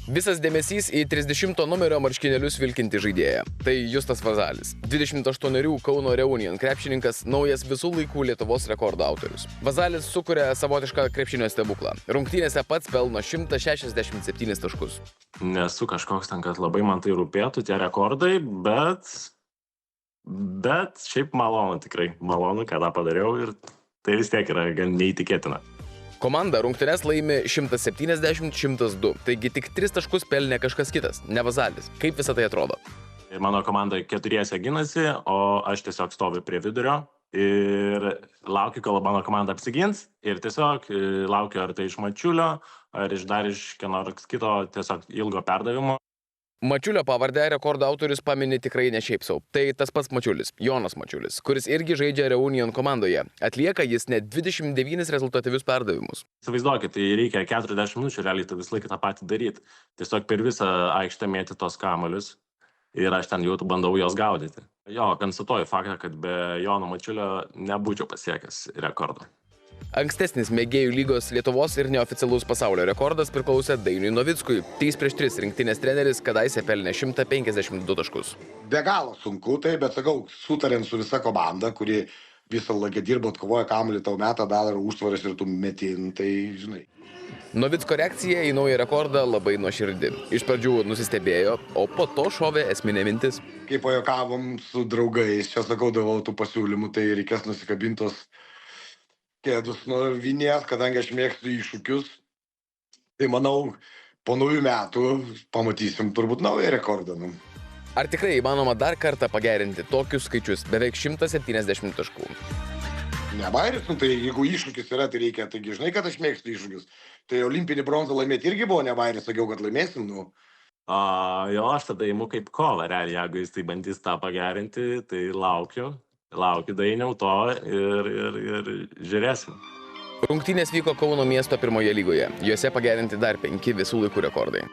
Visas dėmesys į 30 numerio marškinėlius vilkinti žaidėją. Tai Justas Vazalis. 28 Kauno Reunion krepšininkas, naujas visų laikų Lietuvos rekordo autorius. Vazalis sukuria savotišką krepšinio stebuklą. Rungtynėse pats pelno 167 taškus. Nesu kažkoks ten, kad labai man tai rūpėtų tie rekordai, bet šiaip malonu, tikrai malonu, ką tą padariau ir tai vis tiek yra gan neįtikėtina. Komanda rungtynes laimi 170-102, taigi tik 3 taškus pelnė kažkas kitas, ne Vazalis. Kaip visą tai atrodo? Mano komanda 4 ginasi, o aš tiesiog stoviu prie vidurio ir laukiu, kol mano komanda apsigins ir tiesiog laukiu, ar tai iš Mačiulio, ar dar iš kieno nors kito tiesiog ilgo perdavimo. Mačiulio pavardę rekordo autorius pamini tikrai ne šiaip sau. Tai tas pats Mačiulis, Jonas Mačiulis, kuris irgi žaidžia Reunion komandoje. Atlieka jis net 29 rezultatyvius perdavimus. Įsivaizduokit, tai reikia 40 minučių realiai visą laiką tą patį daryti. Tiesiog per visą aikštę mėti tos kamuolius ir aš ten jau bandau jos gaudyti. Jo, konstatuoju faktą, kad be Jono Mačiulio nebūčiau pasiekęs rekordo. Ankstesnis mėgėjų lygos Lietuvos ir neoficialus pasaulio rekordas priklausė Dainiui Novickui. 3-3 rinktinės treneris kadaise pelnė 152 taškus. Be galo sunku tai, bet sakau, sutarėm su visa komanda, kuri visą laiką dirbo, atkovoja kamuolį, tau metą daro užtvaras ir tu metin, tai žinai. Novicko reakcija į naują rekordą labai nuoširdi. Iš pradžių nusistebėjo, o po to šovė esminė mintis. Kai pajuokavom su draugais, čia sakau, davau tų pasiūlymų, tai reikės nusikabintos kėdus nuo vinės, kadangi aš mėgstu iššūkius. Tai manau, po naujų metų pamatysim turbūt naują rekordą. Ar tikrai įmanoma dar kartą pagerinti tokius skaičius, beveik 170 taškų? Nebairis, tai jeigu iššūkis yra, tai reikia, taigi žinai, kad aš mėgstu iššūkius. Tai olimpinį bronzą laimėti irgi buvo nebairis, sakiau, kad laimėsim, Jo, aš tada imu kaip kovą, realiai, jeigu jis tai bandys tą pagerinti, tai laukiu Dainiau to ir žiūrėsim. Rungtynės vyko Kauno miesto pirmoje lygoje. Juose pagerinti dar 5 visų laikų rekordai.